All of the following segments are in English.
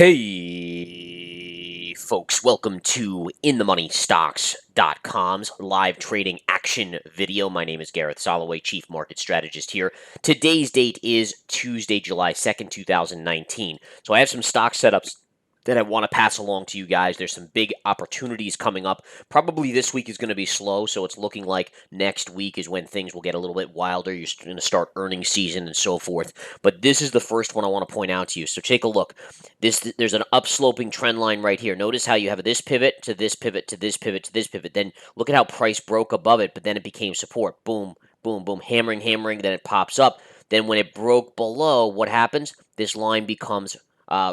Hey, folks, welcome to InTheMoneyStocks.com's live trading action video. My name is Gareth Soloway, Chief Market Strategist here. Today's date is Tuesday, July 2nd, 2019. So I have some stock setups that I want to pass along to you guys. There's some big opportunities coming up. Probably this week is going to be slow, so it's looking like next week is when things will get a little bit wilder. You're going to start earnings season and so forth. But this is the first one I want to point out to you. So take a look. There's an upsloping trend line right here. Notice how you have this pivot to this pivot to this pivot to this pivot. Then look at how price broke above it, but then it became support. Boom, boom, boom, hammering, hammering. Then it pops up. Then when it broke below, what happens? This line becomes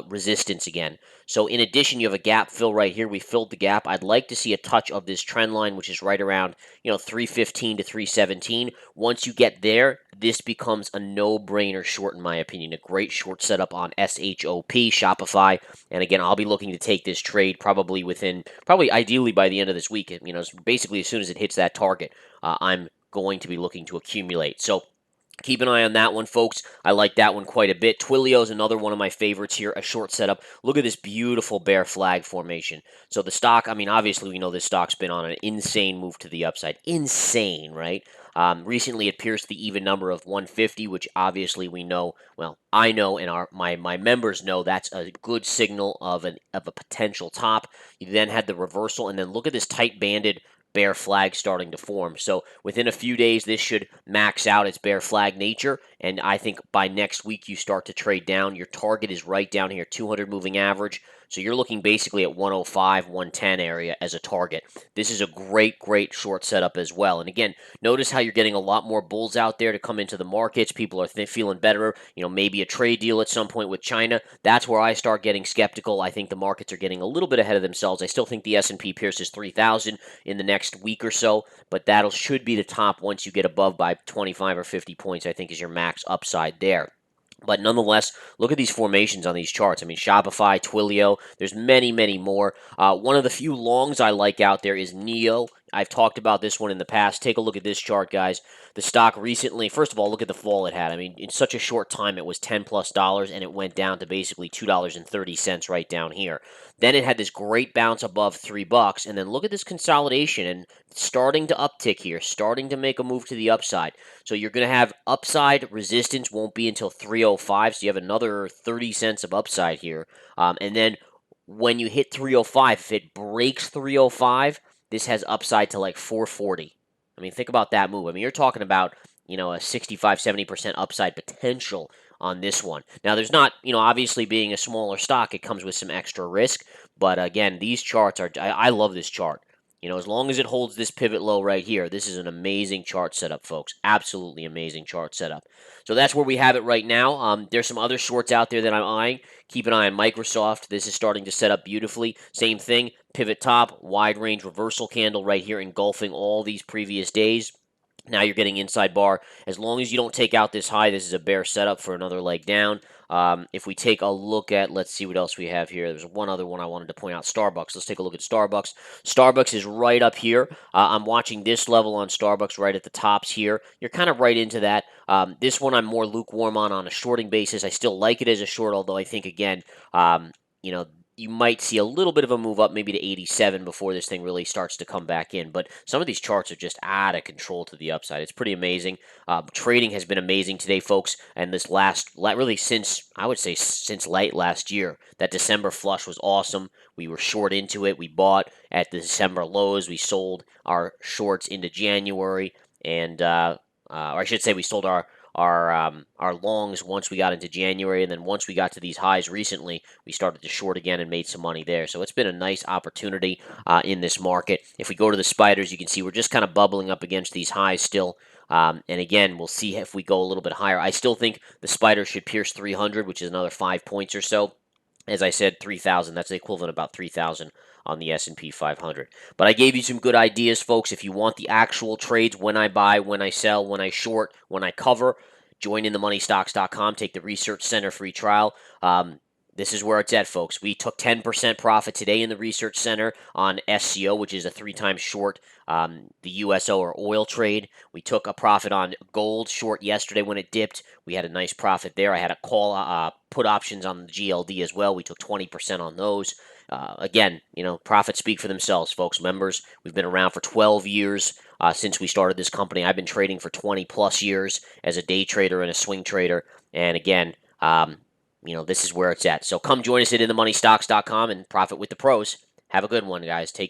resistance again. So in addition, you have a gap fill right here. We filled the gap. I'd like to see a touch of this trend line, which is right around 315 to 317. Once you get there, this becomes a no-brainer short, in my opinion. A great short setup on SHOP, Shopify. And again, I'll be looking to take this trade probably ideally by the end of this week. Basically as soon as it hits that target, I'm going to be looking to accumulate. So keep an eye on that one, folks. I like that one quite a bit. Twilio is another one of my favorites here, a short setup. Look at this beautiful bear flag formation. So the stock, obviously we know this stock's been on an insane move to the upside. Insane, right? Recently it pierced the even number of 150, which obviously we know, well, I know and my members know that's a good signal of a potential top. You then had the reversal, and then look at this tight banded bear flag starting to form. So within a few days, this should max out its bear flag nature, and I think by next week you start to trade down. Your target is right down here, 200 moving average. So you're looking basically at 105, 110 area as a target. This is a great, great short setup as well. And again, notice how you're getting a lot more bulls out there to come into the markets. People are feeling better. Maybe a trade deal at some point with China. That's where I start getting skeptical. I think the markets are getting a little bit ahead of themselves. I still think the S&P pierces 3,000 in the next week or so, but that should be the top once you get above by 25 or 50 points, I think is your max upside there. But nonetheless, look at these formations on these charts. Shopify, Twilio, there's many, many more. One of the few longs I like out there is NIO. I've talked about this one in the past. Take a look at this chart, guys. The stock recently, first of all, look at the fall it had. In such a short time, it was $10+, and it went down to basically $2.30 right down here. Then it had this great bounce above $3, and then look at this consolidation and starting to uptick here, starting to make a move to the upside. So you're going to have upside resistance won't be until 305, so you have another 30 cents of upside here. And then when you hit 305, if it breaks 305, this has upside to like 440. Think about that move. You're talking about, a 65, 70% upside potential on this one. Now, there's not, obviously being a smaller stock, it comes with some extra risk. But again, these charts I love this chart. As long as it holds this pivot low right here, this is an amazing chart setup, folks. Absolutely amazing chart setup. So that's where we have it right now. There's some other shorts out there that I'm eyeing. Keep an eye on Microsoft. This is starting to set up beautifully. Same thing, pivot top, wide range reversal candle right here engulfing all these previous days. Now you're getting inside bar. As long as you don't take out this high, this is a bear setup for another leg down. If we take a look at, let's see what else we have here. There's one other one I wanted to point out, Starbucks. Let's take a look at Starbucks. Starbucks is right up here. I'm watching this level on Starbucks right at the tops here. You're kind of right into that. This one I'm more lukewarm on a shorting basis. I still like it as a short, although I think, again, you might see a little bit of a move up maybe to 87 before this thing really starts to come back in. But some of these charts are just out of control to the upside. It's pretty amazing. Trading has been amazing today, folks. And this since late last year, that December flush was awesome. We were short into it. We bought at the December lows. We sold our shorts into January. And, or I should say we sold our longs once we got into January, and then once we got to these highs recently, we started to short again and made some money there. So it's been a nice opportunity in this market. If we go to the spiders, you can see we're just kind of bubbling up against these highs still. And again, we'll see if we go a little bit higher. I still think the spider should pierce 300, which is another 5 points or so. As I said, 3,000. That's the equivalent of about 3,000 on the S&P 500. But I gave you some good ideas, folks. If you want the actual trades, when I buy, when I sell, when I short, when I cover, join InTheMoneyStocks.com. Take the Research Center free trial. this is where it's at, folks. We took 10% profit today in the research center on SCO, which is a 3 times short the USO or oil trade. We took a profit on gold short yesterday when it dipped. We had a nice profit there. I had a call put options on the GLD as well. We took 20% on those. Again, profits speak for themselves, folks. Members, we've been around for 12 years since we started this company. I've been trading for 20 plus years as a day trader and a swing trader. And again, this is where it's at. So come join us at inthemoneystocks.com and profit with the pros. Have a good one, guys. Take